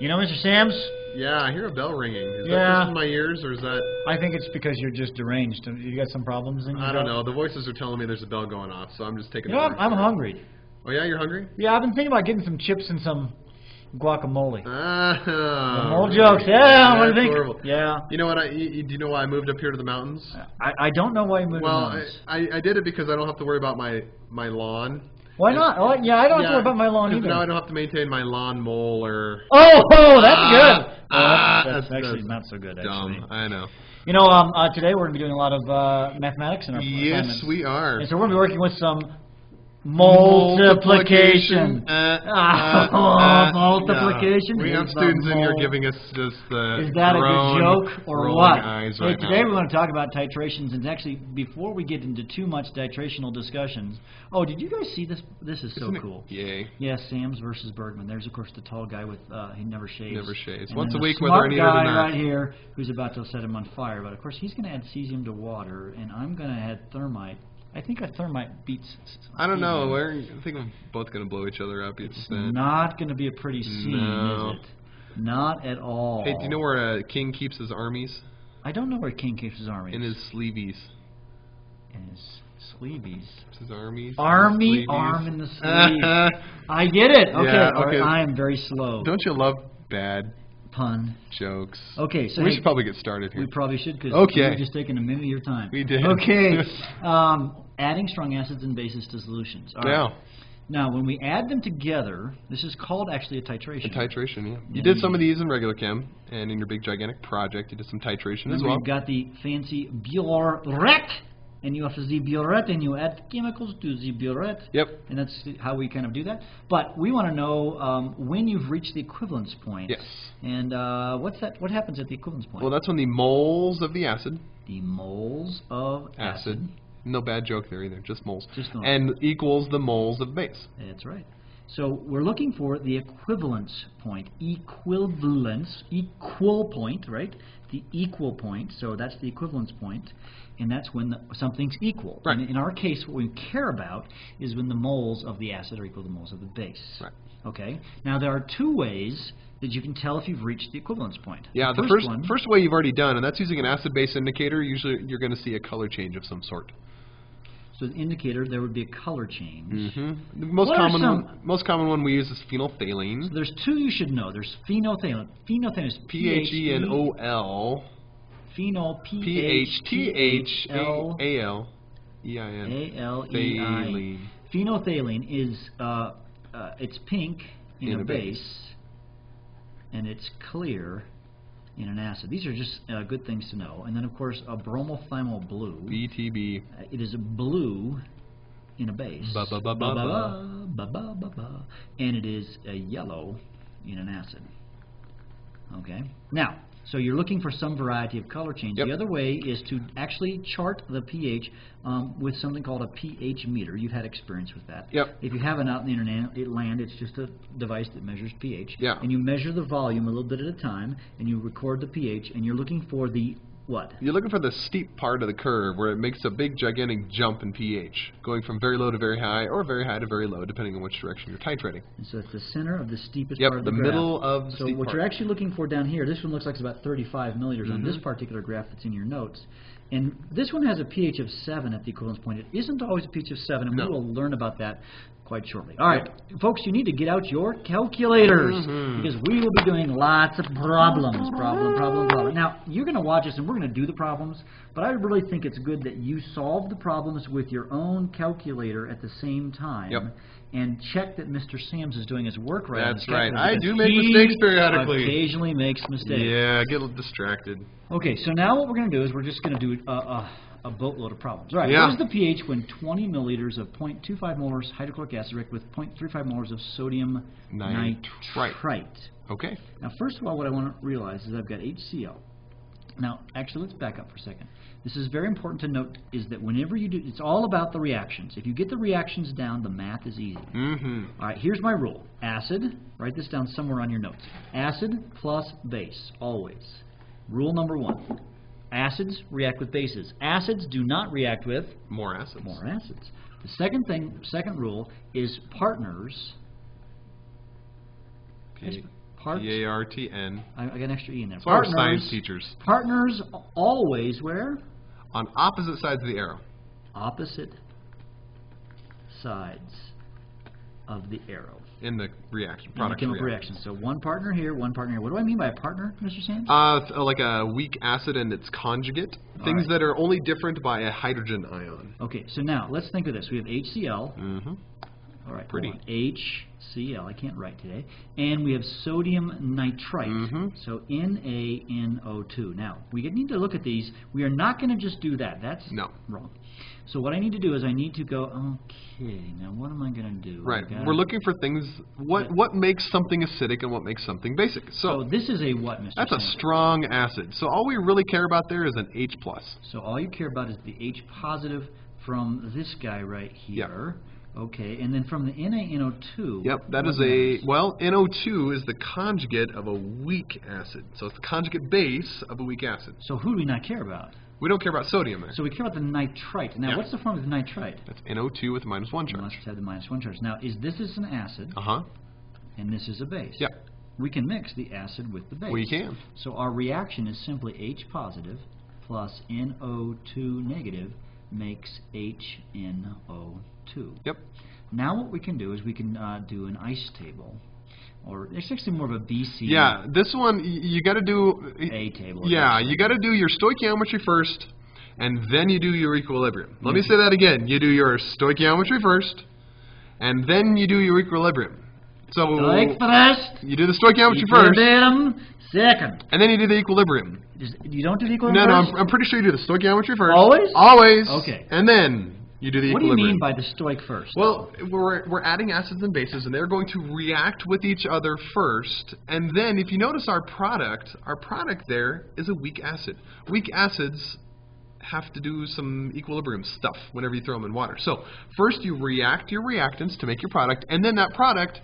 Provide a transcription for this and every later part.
You know, Mr. Sams? Yeah, I hear a bell ringing. Is Yeah. that just in my ears, or is that... I think it's because you're just deranged. You got some problems in your I don't know. The voices are telling me there's a bell going off, so I'm just taking You know, I'm hungry. Oh, yeah? You're hungry? Yeah, I've been thinking about getting some chips and some guacamole. More jokes. Yeah, what do you think? Horrible. Yeah. You know what? Do you know why I moved up here to the mountains? I don't know why you moved to the mountains. I did it because I don't have to worry about my lawn. Why not? Oh, yeah, I don't have to worry about my lawn either. Now I don't have to maintain my lawn mole or... Oh, that's good. That's actually not so good, actually. Dumb. I know. You know, today we're going to be doing a lot of mathematics in our assignments. Yes, we are. And so we're going to be working with some multiplication. Multiplication. We have students in here giving us just the Is that a good joke or what? Eyes Hey, right today now. we want to talk about titrations, and actually, before we get into too much titrational discussions, oh, did you guys see this? This is so cool. Yay. Yeah, Sams versus Bergman. There's, of course, the tall guy with, he never shaves. Never shaves. And Once then a week, the whether I need it or smart guy not. right here who's about to set him on fire. But, of course, he's going to add cesium to water, and I'm going to add thermite. I think a thermite beats... I don't know. I think we're both going to blow each other up. It's not going to be a pretty scene, is it? Not at all. Hey, do you know where a king keeps his armies? I don't know where King keeps his armies. In his sleeveys. In his sleeveys. His armies. Army, arm in the sleeve. I get it. Okay. Yeah, okay. I am very slow. Don't you love bad pun jokes? Okay, so we should probably get started here. We probably should, because we're just taking a minute of your time. We did. Okay. Adding strong acids and bases to solutions. All right. Now, when we add them together, this is called actually a titration. A titration, yeah. You did some of these in regular chem, and in your big gigantic project, you did some titration as well. You've got the fancy burette, and you have the burette, and you add chemicals to the burette. Yep. And that's how we kind of do that. But we want to know when you've reached the equivalence point. Yes. And what's that? What happens at the equivalence point? Well, that's when the moles of the acid. The moles of acid. No bad joke there either, just moles. Just moles. And equals the moles of base. That's right. So we're looking for the equivalence point, equivalence, equal point, right? The equal point, so that's the equivalence point, and that's when something's equal. Right. And in our case, what we care about is when the moles of the acid are equal to the moles of the base. Right. Okay? Now there are two ways that you can tell if you've reached the equivalence point. Yeah, the first way you've already done, and that's using an acid-base indicator. Usually you're going to see a color change of some sort. So the indicator, there would be a color change. Mm-hmm. The most common one we use is phenolphthalein. So there's two you should know. There's phenolphthalein. Phenolphthalein is P-H-E-N-O-L. Phenol, P-H-T-H-A-L-E-I-N. A-L-E-I. Phenolphthalein is, it's pink in a base, and it's clear in an acid. These are just good things to know. And then, of course, a bromothymol blue. BTB. It is a blue in a base. And it is a yellow in an acid. Okay? Now, so you're looking for some variety of color change. Yep. The other way is to actually chart the pH with something called a pH meter. You've had experience with that. Yep. If you haven't out in the internet land, it's just a device that measures pH. Yeah. And you measure the volume a little bit at a time, and you record the pH, and you're looking for the what? You're looking for the steep part of the curve where it makes a big gigantic jump in pH, going from very low to very high, or very high to very low, depending on which direction you're titrating. And so it's the center of the steepest part of the graph. Middle of the So steep what part. you're actually looking for down here, this one looks like it's about 35 milliliters on this particular graph that's in your notes. And this one has a pH of 7 at the equivalence point. It isn't always a pH of 7, and we will learn about that quite shortly. All right, folks, you need to get out your calculators because we will be doing lots of problems. Problem. Now, you're going to watch us, and we're going to do the problems, but I really think it's good that you solve the problems with your own calculator at the same time. Yep. And check that Mr. Sams is doing his work right. That's right. I do make mistakes periodically. Occasionally makes mistakes. Yeah, I get a little distracted. Okay, so now what we're going to do is we're just going to do a boatload of problems. All right, Yeah. what is the pH when 20 milliliters of 0.25 molars hydrochloric acid react with 0.35 molars of sodium nitrite? Okay. Now, first of all, what I want to realize is I've got HCl. Now, actually, let's back up for a second. This is very important to note is that whenever you do, it's all about the reactions. If you get the reactions down, the math is easy. All right, here's my rule. Acid, write this down somewhere on your notes. Acid plus base, always. Rule number 1. Acids react with bases. Acids do not react with more acids. More acids. The second rule is partners. P-A-R-T-N. I got an extra E in there. So our science teachers. Partners always where? On opposite sides of the arrow. Opposite sides of the arrow. In the reaction, In the product chemical reaction. So one partner here, one partner here. What do I mean by a partner, Mr. Sands? Like a weak acid and its conjugate. Things that are only different by a hydrogen ion. Okay, so now let's think of this. We have HCl. Mm-hmm. All right, pretty. HCl, I can't write today. And we have sodium nitrite. Mm-hmm. So NaNO2. Now, we need to look at these. We are not going to just do that. That's wrong. So what I need to do is I need to go, okay, now what am I going to do? Right, we're looking for things, what makes something acidic and what makes something basic. So this is a what, Mr. That's Sands? a strong acid. So all we really care about there is an H+. So all you care about is the H positive from this guy right here. Yep. Okay, and then from the NaNO2. Yep, that is NO2 is the conjugate of a weak acid. So it's the conjugate base of a weak acid. So who do we not care about? We don't care about sodium there. So we care about the nitrite. Now, what's the form of the nitrite? That's NO2 with a -1 charge. You must have the -1 charge. Now, this is an acid, and this is a base. Yep. We can mix the acid with the base. We can. So our reaction is simply H positive plus NO2 negative makes HNO2. Yep. Now what we can do is we can do an ice table. Or it's actually more of a BC. Yeah, this one you got to do A table. Yeah, you got to do your stoichiometry first, and then you do your equilibrium. Let me say that again. You do your stoichiometry first, and then you do your equilibrium. So you do the stoichiometry first, second, and then you do the equilibrium. You don't do the equilibrium No, I'm pretty sure you do the stoichiometry first. Always? Always. Okay. And then you do the equilibrium. What do you mean by the stoic first? Well, we're adding acids and bases, and they're going to react with each other first. And then, if you notice our product there is a weak acid. Weak acids have to do some equilibrium stuff whenever you throw them in water. So first you react your reactants to make your product, and then that product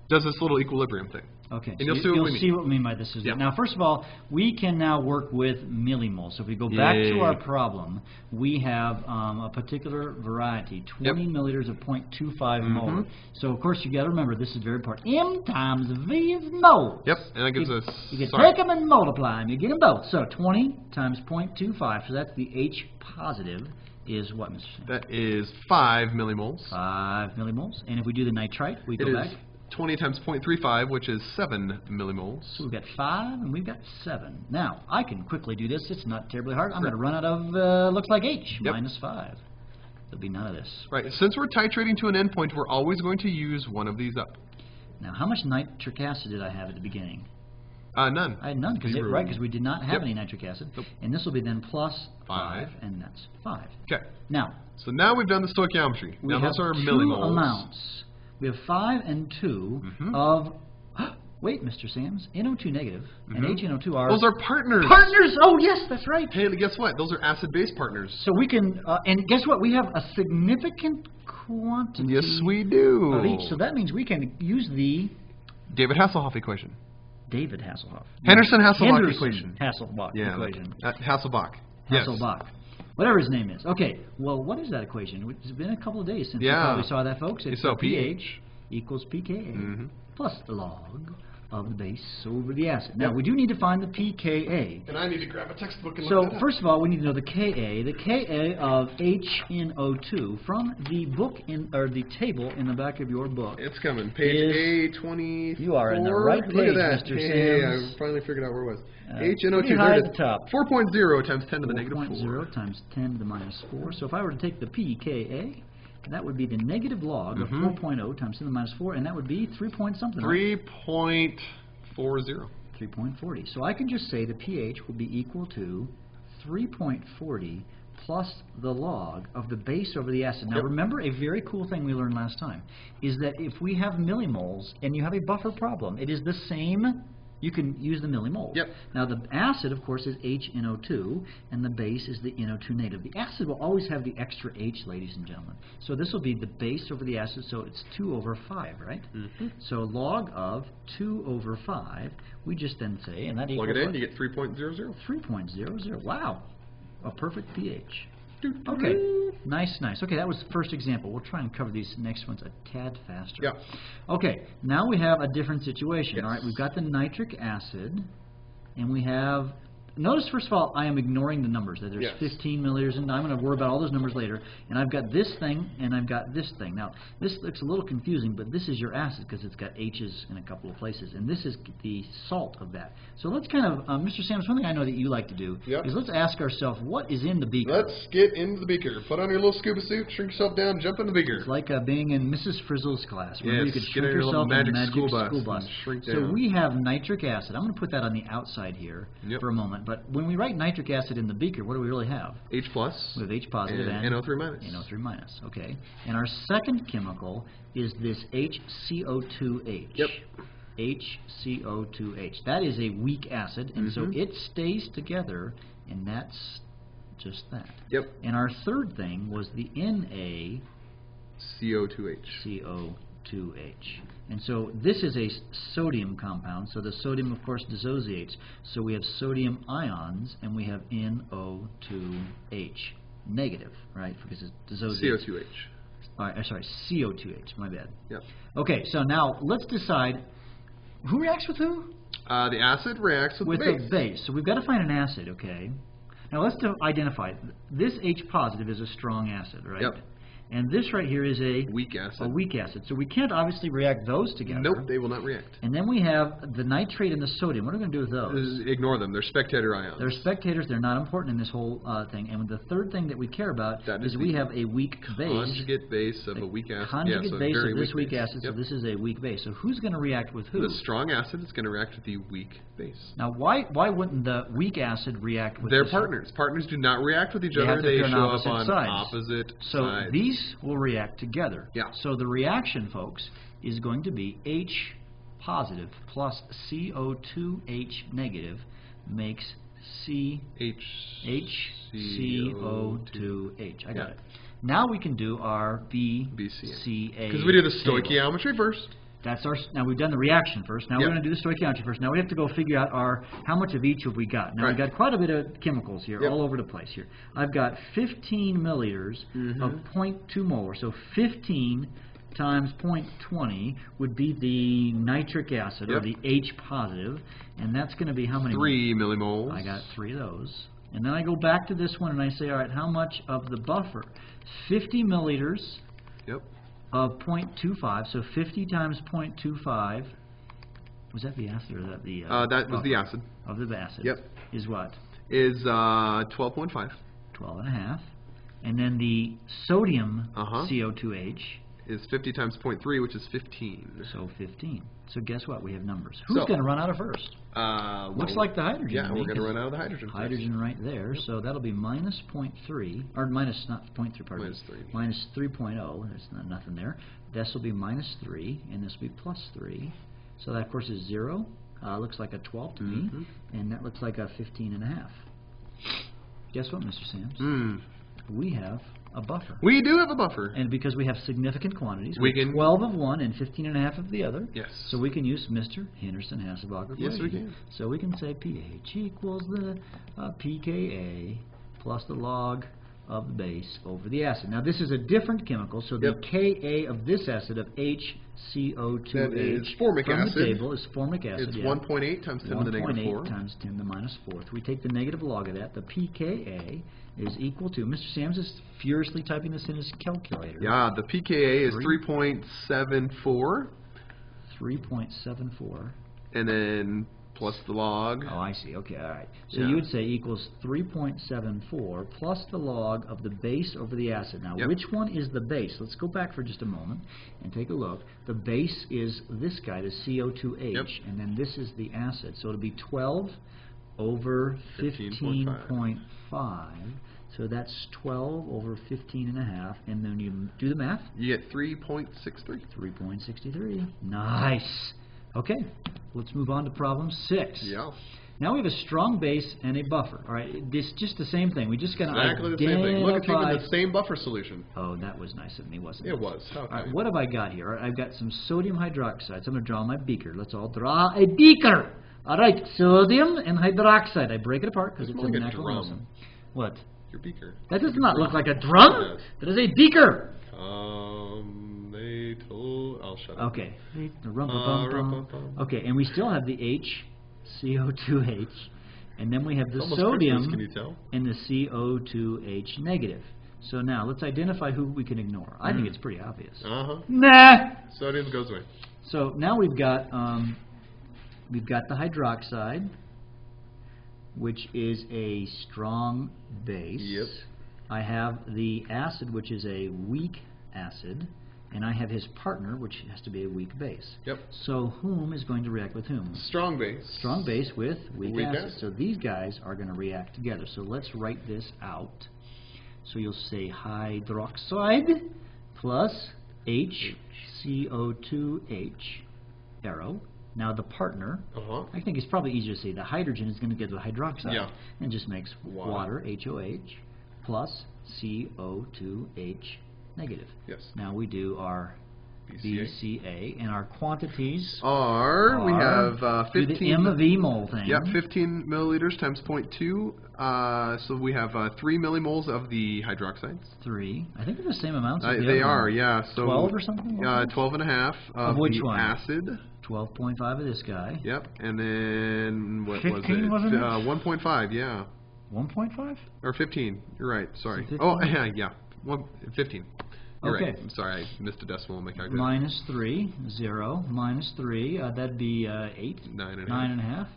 does this little equilibrium thing. Okay, and so you'll see what we mean by this. Now, first of all, we can now work with millimoles. So if we go back to our problem, we have a particular variety, 20 milliliters of 0.25 molar. So, of course, you got to remember, this is very important. M times V is moles. Yep, and that gives us... You can take them and multiply them. You get them both. So 20 times 0.25, so that's the H positive, is what, Mr. Sam? That is 5 millimoles. 5 millimoles. And if we do the nitrite, we go back. 20 times 0.35, which is 7 millimoles. So we've got 5 and we've got 7. Now, I can quickly do this. It's not terribly hard. I'm going to run out of, looks like H, minus 5. There'll be none of this. Right. Since we're titrating to an endpoint, we're always going to use one of these up. Now, how much nitric acid did I have at the beginning? None. I had none, because we did not have any nitric acid. And this will be then plus 5, and that's 5. Okay. Now. So now we've done the stoichiometry. Now those are millimoles. Amounts. We have 5 and 2 of, wait, Mr. Sams, NO2 negative and HNO2 are... Those are partners. Partners! Oh, yes, that's right. Hey, guess what? Those are acid-base partners. So we can, and guess what? We have a significant quantity... Yes, we do. ...of each. So that means we can use the... David Hasselhoff equation. David Hasselhoff. Henderson-Hasselhoff equation. Hasselhoff equation. Hasselbach. Hasselbach. Whatever his name is. Okay, well, what is that equation? It's been a couple of days since we probably saw that, folks. It's pH equals pKa plus log of the base over the acid. Now, we do need to find the pKa. And I need to grab a textbook and look that up. First of all, we need to know the Ka. The Ka of HNO2 from the book, or the table in the back of your book. It's coming. Page A24. You are in the right page, Look at that. Mr. Hey, Sams. I finally figured out where it was. HNO2, there at the top. 4.0 times 10 to the negative 4. 4.0 times 10 to the minus 4. So if I were to take the pKa, that would be the negative log of 4.0 times 10 to the minus 4, and that would be 3 point something. 3.40. 3.40. So I can just say the pH will be equal to 3.40 plus the log of the base over the acid. Now remember, a very cool thing we learned last time is that if we have millimoles and you have a buffer problem, it is the same. You can use the millimoles. Now the acid, of course, is HNO2, and the base is the NO2 negative. The acid will always have the extra H, ladies and gentlemen. So this will be the base over the acid, so it's 2 over 5, right? So log of 2 over 5, we just then say, and that equals... Plug it in, you get 3.00. 3.00. Wow. A perfect pH. Okay, nice. Okay, that was the first example. We'll try and cover these next ones a tad faster. Yeah. Okay, now we have a different situation. Yes. All right, we've got the nitric acid, and we have. Notice, first of all, I am ignoring the numbers. That there's 15 milliliters, and I'm going to worry about all those numbers later. And I've got this thing, and I've got this thing. Now, this looks a little confusing, but this is your acid because it's got H's in a couple of places, and this is the salt of that. So let's kind of, Mr. Sams, one thing I know that you like to do is let's ask ourselves what is in the beaker. Let's get into the beaker. Put on your little scuba suit, shrink yourself down, jump in the beaker. It's like being in Mrs. Frizzle's class. Remember, you could get shrink in your yourself in a magic magic school bus. Shrink down. So we have nitric acid. I'm going to put that on the outside here for a moment. But when we write nitric acid in the beaker, what do we really have? H+. We have H positive and NO3 minus. NO3 minus, okay. And our second chemical is this HCO2H. Yep. HCO2H. That is a weak acid, and so it stays together, and that's just that. Yep. And our third thing was the NaCO2H. CO2H. And so this is a sodium compound, so the sodium, of course, dissociates. So we have sodium ions, and we have NO2H, negative, right, because it dissociates. CO2H. All right, sorry, CO2H, my bad. Yep. Okay, so now let's decide who reacts with who? The acid reacts with the base. So we've got to find an acid, okay? Now let's identify. This H positive is a strong acid, right? Yep. And this right here is a weak acid. A weak acid. So we can't obviously react those together. Nope, they will not react. And then we have the nitrate and the sodium. What are we going to do with those? Ignore them. They're spectator ions. They're spectators. They're not important in this whole thing. And the third thing that we care about is we have a weak base. Conjugate base of a weak acid. Conjugate base of this weak acid. Yep. So this is a weak base. So who's going to react with who? The strong acid is going to react with the weak base. Now, why wouldn't the weak acid react with They're partners. Partners do not react with each other. They show up on opposite sides. So these will react together. Yeah. So the reaction, folks, is going to be H positive plus CO2H negative makes HCO2H. I got it. Now we can do our BCA. Because we do the stoichiometry first. That's our. Now we've done the reaction first. Now we're going to do the stoichiometry first. Now we have to go figure out how much of each have we got. Now we've got quite a bit of chemicals here, all over the place here. I've got 15 milliliters of 0.2 molar. So 15 times 0.20 would be the nitric acid or the H positive, and that's going to be how many? 3 millimoles. I got 3 of those. And then I go back to this one and I say, all right, how much of the buffer? 50 milliliters. Yep. Of 0.25, so 50 times 0.25, was that the acid or that the... that was the acid. Of the acid. Yep. Is what? Is 12.5. 12.5. And then the sodium CO2H... is 50 times 0.3, which is 15. So 15. So guess what? We have numbers. Who's going to run out of first? Looks like the hydrogen. Yeah, we're going to run out of the hydrogen. Hydrogen right there. Yep. So that'll be minus 0.3, or minus, not 0.3, pardon me. Minus 3.0. There's nothing there. This will be minus 3, and this will be plus 3. So that, of course, is 0. Looks like a 12 to me, and that looks like a 15.5. Guess what, Mr. Sams? We have a buffer. We do have a buffer. And because we have significant quantities, we can 12 of one and 15.5 of the other. Yes. So we can use Mr. Henderson-Hasselbalch equation. Yes, we can. So we can say pH equals the pKa plus the log of the base over the acid. Now this is a different chemical, so the Ka of this acid of HCO2H that is formic from acid. The table is formic acid. It's 1.8 times 10 to the negative 4. 1.8 times 10 to the minus 4th. We take the negative log of that. The pKa is equal to, Mr. Sams is furiously typing this in his calculator. Yeah, the pKa is 3.74. 3.74. And then plus the log. Oh, I see. Okay, all right. So you would say equals 3.74 plus the log of the base over the acid. Now, which one is the base? Let's go back for just a moment and take a look. The base is this guy, the CO2H, and then this is the acid. So it'll be 12 over 15.5. So that's 12 over 15.5, and then you do the math. You get 3.63. 3.63. Nice. Okay, let's move on to problem 6. Yeah. Now we have a strong base and a buffer. All right, it's just the same thing. We just got to exactly the same thing. Look, it's even the same buffer solution. Oh, that was nice of me, wasn't it? It was. Okay. All right, what have I got here? All right, I've got some sodium hydroxide. So I'm going to draw my beaker. Let's all draw a beaker. All right, sodium and hydroxide. I break it apart because it's a natural motion. What? Your beaker. That does not look like a drum. Yes. That is a beaker. I'll shut up. Okay. Okay, and we still have the HCO2H, and then we have the sodium Christmas, can you tell? and the CO2H negative. So now let's identify who we can ignore. I think it's pretty obvious. Nah. Sodium goes away. So now we've got the hydroxide, which is a strong base. Yep. I have the acid, which is a weak acid, and I have his partner, which has to be a weak base. Yep. So whom is going to react with whom? Strong base. Strong base with weak acid. So these guys are going to react together. So let's write this out. So you'll say hydroxide plus HCO2H arrow. Now the partner, I think it's probably easier to say the hydrogen is going to get the hydroxide and just makes water, HOH, plus CO2H negative. Yes. Now we do our BCA, and our quantities we have 15 the M of E mole thing. Yep, 15 milliliters times 0.2. So we have 3 millimoles of the hydroxides. 3. I think they're the same amounts. They are, yeah. So 12 or something. 12 and a half of which the one? acid. 12.5 of this guy. Yep, and then what 15 was it? Wasn't it? 1.5, yeah. 1.5? Or 15. You're right. Sorry. So 15? Oh, yeah. 15. You're okay. Right. I'm sorry, I missed a decimal in my calculator. Minus 3, 0, minus 3, that'd be 8. 9.5.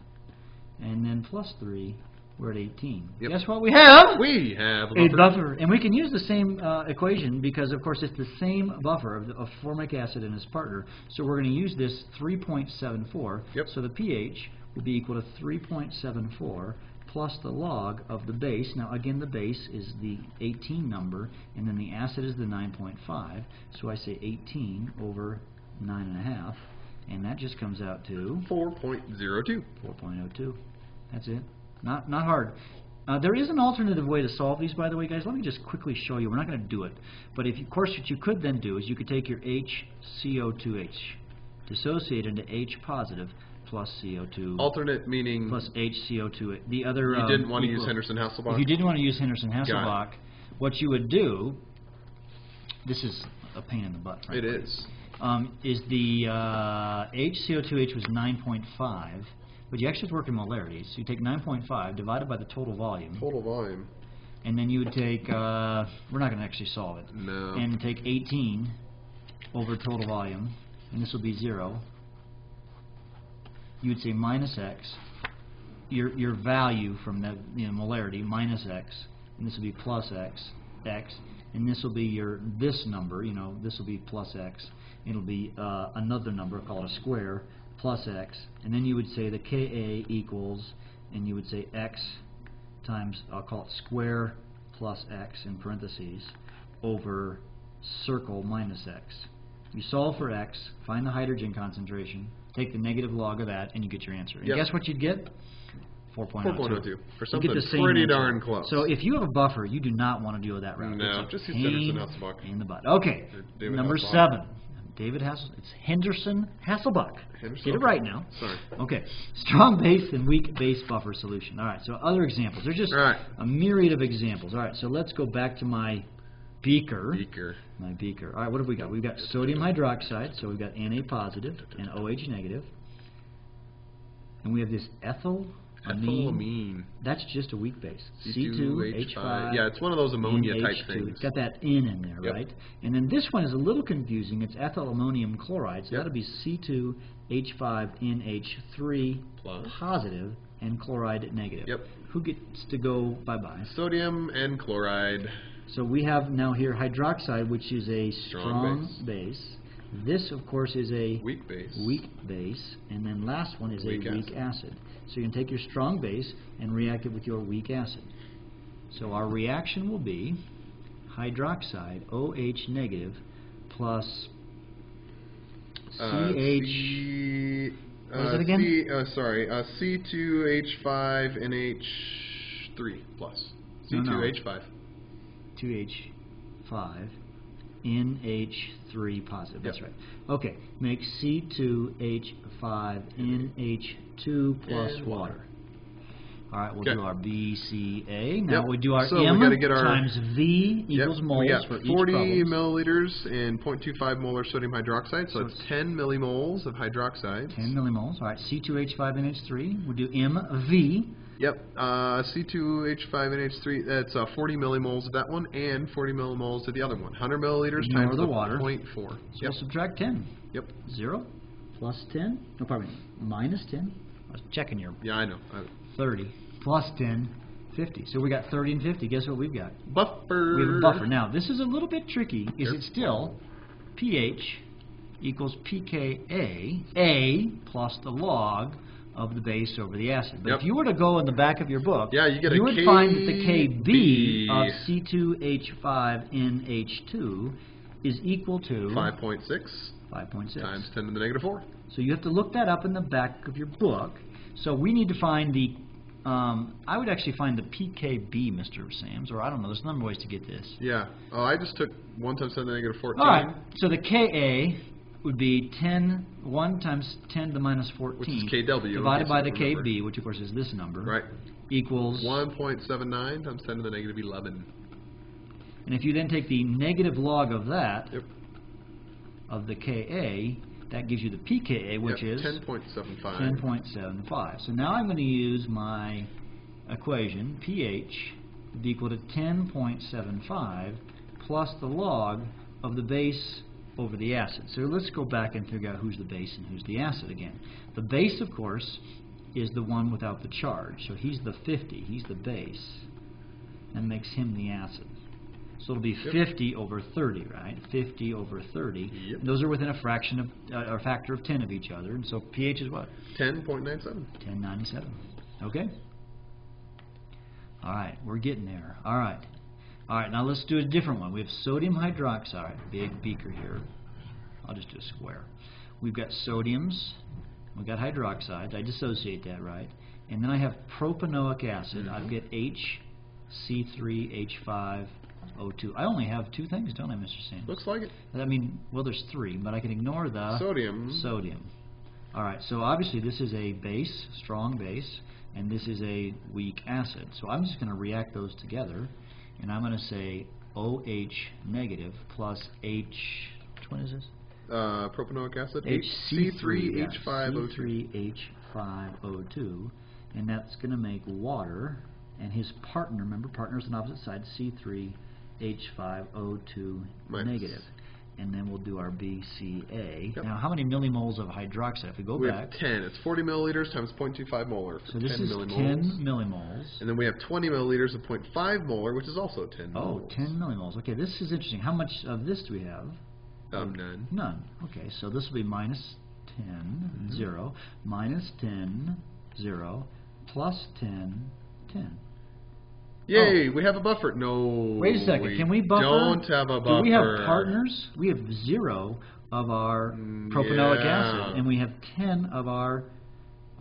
And then plus 3, we're at 18. Yep. Guess what we have? We have a buffer. And we can use the same equation because, of course, it's the same buffer of formic acid and its partner. So we're going to use this 3.74. Yep. So the pH will be equal to 3.74 plus the log of the base. Now, again, the base is the 18 number, and then the acid is the 9.5. So I say 18 over 9.5, and that just comes out to 4.02. 4.02. That's it. Not hard. There is an alternative way to solve these, by the way, guys. Let me just quickly show you. We're not going to do it. But, of course, what you could then do is you could take your HCO2H, dissociate into H positive, plus CO2. Alternate meaning? Plus HCO2. The other. You didn't want to use Henderson-Hasselbalch? If you didn't want to use Henderson-Hasselbalch, what you would do, this is a pain in the butt, frankly. It is. Is the HCO2H was 9.5, but you actually have to work in molarities. So you take 9.5 divided by the total volume. Total volume. And then you would take, we're not going to actually solve it. No. And take 18 over total volume, and this will be 0. You would say minus X, your value from the molarity, minus X, and this will be plus X, and this will be this number, this will be plus X. It'll be another number, call it a square, plus X, and then you would say the Ka equals, and you would say X times, I'll call it square plus X in parentheses, over circle minus X. You solve for X, find the hydrogen concentration, take the negative log of that, and you get your answer. And guess what you'd get? 4.02. 4.02. For something you get the same pretty answer. darn close. So if you have a buffer, you do not want to deal with that route. No, just use Henderson-Hasselbalch. In the butt. Okay, number 7. It's Henderson-Hasselbalch. Get it right now. Sorry. Okay, strong base and weak base buffer solution. All right, so other examples. There's just a myriad of examples. All right, so let's go back to my beaker. My beaker. All right, what have we got? We've got sodium hydroxide, so we've got Na positive and OH negative. And we have this ethylamine. That's just a weak base. C2H5. Yeah, it's one of those ammonia type things. It's got that N in there, right? And then this one is a little confusing. It's ethylammonium chloride, so that'll be C2H5NH3 positive and chloride negative. Yep. Who gets to go bye-bye? Sodium and chloride. So we have now here hydroxide, which is a strong base. This, of course, is a weak base. And then last one is a weak acid. So you can take your strong base and react it with your weak acid. So our reaction will be hydroxide, OH negative, plus CH... what is it again? C2H5NH3 plus. C2H5. 2H5 NH3 positive. That's right. Okay, make C2H5NH2 plus water. All right, we'll do our BCA. Now we do our so M we gotta get our, times V equals moles we got for each 40 problem. milliliters and 0.25 molar sodium hydroxide, so it's 10 millimoles of hydroxide. 10 millimoles. All right, C2H5NH3. We'll do MV. Yep, C2H5NH3, that's 40 millimoles of that one, and 40 millimoles of the other one. 100 milliliters times the water. 0.4. So we'll subtract 10. Yep. 0 plus 10. No, pardon me. Minus 10. I was checking your... Yeah, I know. 30 plus 10, 50. So we got 30 and 50. Guess what we've got? Buffer. We have a buffer. Now, this is a little bit tricky. Is it still pH equals pKa, A plus the log of the base over the acid. But if you were to go in the back of your book, you would find that the Kb of C2H5NH2 is equal to 5.6 times 10 to the negative 4. So you have to look that up in the back of your book. So we need to find the, I would actually find the pKb, Mr. Sams, or I don't know, there's a number of ways to get this. Yeah. Oh, I just took 1 times 10 to the negative 14. All right. So the Ka would be 1 times 10 to the minus 14. Which is Kw. Divided by the Kb, which of course is this number. Right. Equals 1.79 times 10 to the negative 11. And if you then take the negative log of that, Yep. of the Ka, that gives you the pKa, which is 10.75. 10.75. So now I'm going to use my equation, pH would be equal to 10.75 plus the log of the base over the acid. So let's go back and figure out who's the base and who's the acid again. The base, of course, is the one without the charge. So he's the 50. He's the base. That makes him the acid. So it'll be 50 over 30, right? 50 over 30. Yep. Those are within a fraction of, or a factor of 10 of each other. And so pH is what? 10.97. 1097. Okay? All right, we're getting there. All right. All right, now let's do a different one. We have sodium hydroxide, big beaker here. I'll just do a square. We've got sodiums. We've got hydroxide. I dissociate that, right? And then I have propanoic acid. I've got HC3H5O2. I only have 2 things, don't I, Mr. Sanders? Looks like it. I mean, well, there's 3, but I can ignore the sodium. All right, so obviously this is a base, strong base, and this is a weak acid. So I'm just going to react those together, and I'm going to say OH negative plus H, which one is this? Propanoic acid. HC3H5O2. C3H5O2, and that's going to make water, and his partner, remember, partners on opposite sides, C3H5O2 negative. And then we'll do our BCA. Now, how many millimoles of hydroxide? If we go back, have 10. It's 40 milliliters times 0.25 molar. So this is millimoles. 10 millimoles. And then we have 20 milliliters of 0.5 molar, which is also 10 millimoles. Oh, 10 millimoles. Okay, this is interesting. How much of this do we have? None. None. Okay, so this will be minus 10, 0, minus 10, 0, plus 10, 10. Yay, we have a buffer. No. Wait a second. Can we buffer? Don't have a buffer. Do we have partners? We have 0 of our propanoic acid, and we have 10 of our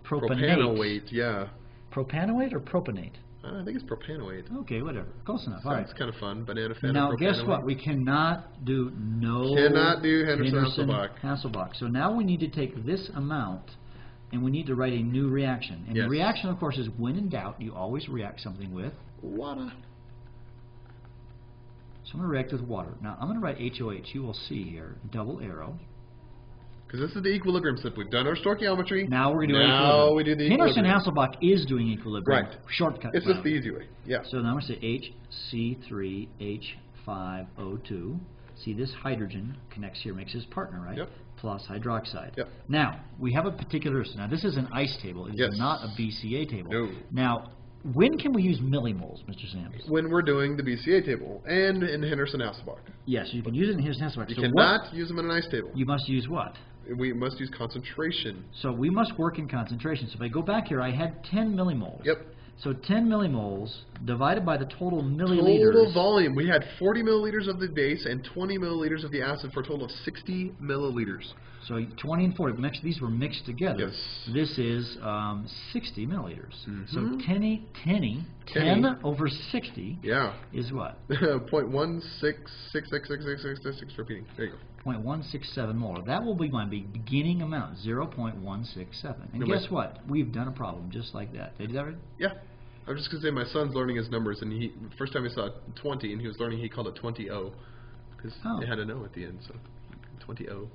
propanate. Propanoate, yeah. Propanoate or propanate? I think it's propanoate. Okay, whatever. Close enough. All right. It's kind of fun. Banana fat. Now, guess what? We cannot do Henderson-Hasselbalch. So now we need to take this amount, and we need to write a new reaction. And the reaction, of course, is when in doubt, you always react something with water. So I'm going to react with water. Now, I'm going to write HOH. You will see here, double arrow. Because this is the equilibrium step. We've done our stoichiometry. Now we're going to do equilibrium. Now we do the equilibrium. Henderson-Hasselbalch is doing equilibrium. Right. Shortcut. It's just the easy way. Yeah. So now I'm going to say HC3H5O2. See, this hydrogen connects here, makes his partner, right? Yep. Plus hydroxide. Yep. Now, we have a particular... Now, this is an ice table. It is not a BCA table. No. Now, when can we use millimoles, Mr. Sams? When we're doing the BCA table and in Henderson-Hasselbalch. Yes, you can use it in Henderson-Hasselbalch. You cannot use them in an ice table. You must use what? We must use concentration. So we must work in concentration. So if I go back here, I had 10 millimoles. Yep. So 10 millimoles divided by the total milliliters. Total volume. We had 40 milliliters of the base and 20 milliliters of the acid for a total of 60 milliliters. So 20 and 40. These were mixed together. Yes. This is 60 milliliters. So 10 over 60 is what? 0.1666666 repeating. There you go. 0.167 molar. That will be my beginning amount, 0.167. And guess what? We've done a problem just like that. Did you do that right? Yeah. I'm just going to say my son's learning his numbers, and the first time he saw 20, and he was learning, he called it 20-0, because it had an O at the end, so 20-0.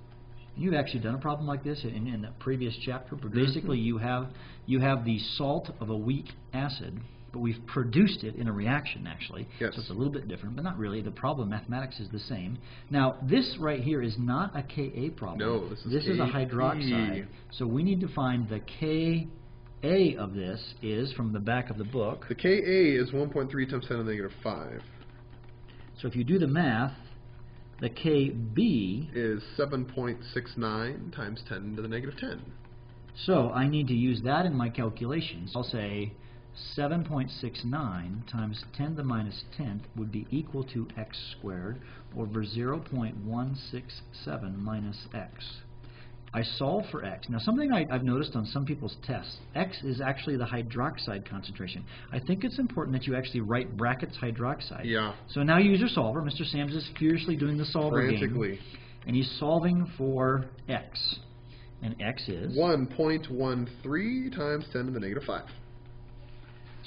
You've actually done a problem like this in the previous chapter, but basically you have the salt of a weak acid, but we've produced it in a reaction, actually. Yes. So it's a little bit different, but not really. The problem mathematics is the same. Now, this right here is not a Ka problem. No, this is a hydroxide. So we need to find the Ka of this is from the back of the book. The Ka is 1.3 times 10 to the -5. So if you do the math, the Kb is 7.69 times 10 to the -10. So I need to use that in my calculations. I'll say 7.69 times 10 to the -10th would be equal to x squared over 0.167 minus x. I solve for x. Now something I've noticed on some people's tests, x is actually the hydroxide concentration. I think it's important that you actually write brackets hydroxide. Yeah. So now you use your solver. Mr. Sams is furiously doing the solver frantically game. And he's solving for x. And x is? 1.13 times 10 to the -5.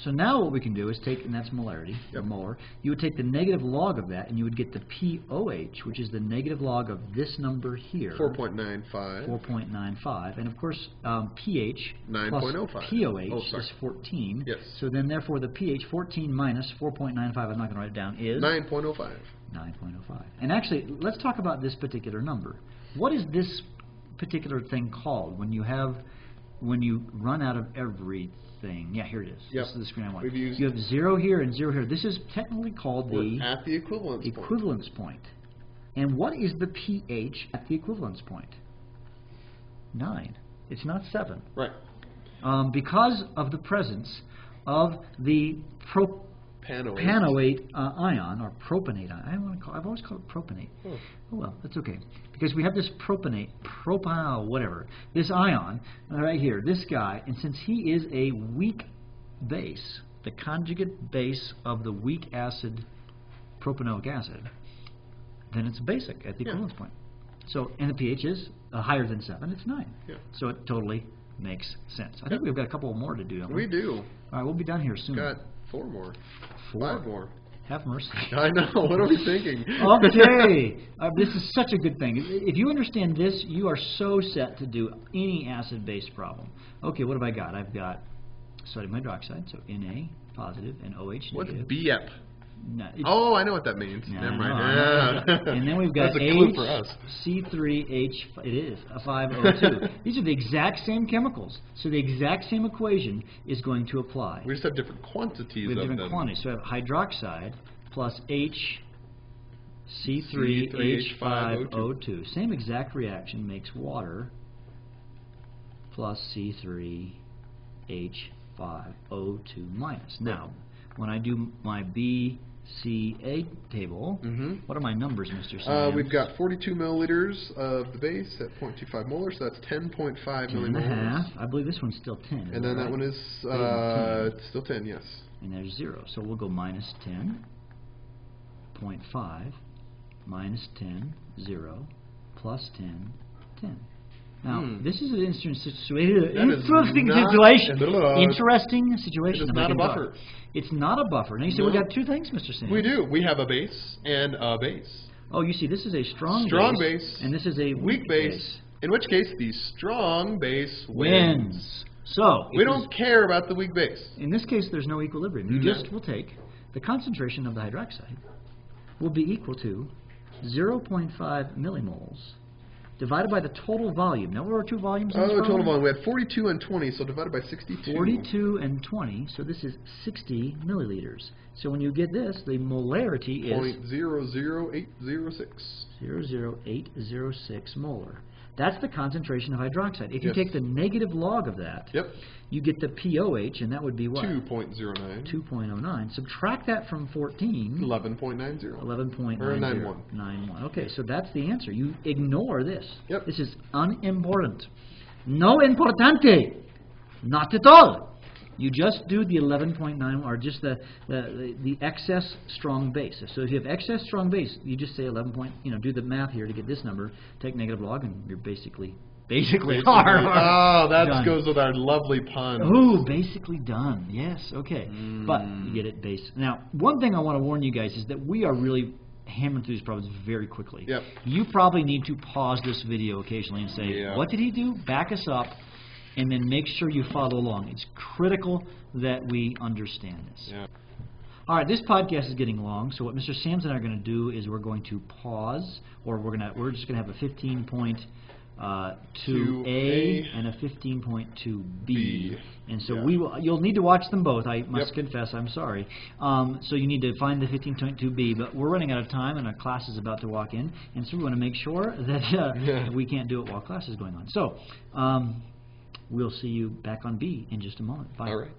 So now what we can do is take, and that's molarity, or molar, you would take the negative log of that, and you would get the POH, which is the negative log of this number here. 4.95. 4.95. And of course, pH 9.05. plus POH is 14. Yes. So then therefore the pH 14 minus 4.95, I'm not going to write it down, is? 9.05. 9.05. And actually, let's talk about this particular number. What is this particular thing called when you run out of everything? Yeah, here it is. Yep. This is the screen I want. You have 0 here and 0 here. This is technically called the at the equivalence point. And what is the pH at the equivalence point? 9. It's not 7. Right. Because of the presence of the propanoate ion, or propanate ion. I've always called it propanate. Oh well, that's okay. Because we have this whatever, this ion right here, this guy, and since he is a weak base, the conjugate base of the weak acid, propanoic acid, then it's basic at the equivalence point. So, and the pH is higher than 7, it's 9. Yeah. So it totally makes sense. I think we've got a couple more to do. We do. All right, we'll be done here soon. Got 4 more. 5 more. Have mercy. I know. What are we thinking? Okay. This is such a good thing. If you understand this, you are so set to do any acid-based problem. Okay, what have I got? I've got sodium hydroxide, so Na positive and OH negative. What's BEP? No, oh, I know what that means. Never mind. And then we've got That's a clue for us. C3H. It is a 5O2. These are the exact same chemicals, so the exact same equation is going to apply. We just have different quantities of them. Different quantities. So we have hydroxide plus C3H5O2. Same exact reaction makes water plus C3H5O2 minus. Now, when I do my BCA table, what are my numbers, Mr. Sams? We've got 42 milliliters of the base at 0.25 molar, so that's 10.5 millimoles. I believe this one's still 10. And then that one is still 10, yes. And there's 0. So we'll go minus 10, 0.5, minus 10, 0, plus 10, 10. Now, this is an interesting situation. Interesting situation. It's not a buffer. It's not a buffer. Now you say we got 2 things, Mr. Sams. We do. We have a base and a base. Oh, you see, this is a strong base, and this is a weak base. In which case, the strong base wins. So we don't care about the weak base. In this case, there's no equilibrium. You just will take the concentration of the hydroxide will be equal to 0.5 millimoles divided by the total volume. Now, what are 2 volumes in this problem? Total volume. We had 42 and 20, so divided by 62. 42 and 20, so this is 60 milliliters. So when you get this, the molarity is 0.00806. 0.00806 molar. That's the concentration of hydroxide. If you take the negative log of that, you get the POH, and that would be what? 2.09. 2.09. Subtract that from 14. 11.90. 11.90. Or 91. 91. Okay, so that's the answer. You ignore this. Yep. This is unimportant. No importante. Not at all. You just do the 11.9, or just the excess strong base. So if you have excess strong base, you just say 11 point, do the math here to get this number, take negative log, and you're basically basically Basically. are. Oh, that done. goes with our lovely pun. Ooh, basically done. Yes, okay. But you get it base. Now, one thing I want to warn you guys is that we are really hammering through these problems very quickly. Yep. You probably need to pause this video occasionally and say, what did he do? Back us up, and then make sure you follow along. It's critical that we understand this. Yeah. All right, this podcast is getting long, so what Mr. Sams and I are going to do is we're going to pause, or we're just going to have a 15.2A and a 15.2B. And so you'll need to watch them both. I must confess, I'm sorry. So you need to find the 15.2B, but we're running out of time and our class is about to walk in, and so we want to make sure that we can't do it while class is going on. So we'll see you back on B in just a moment. Bye. All right.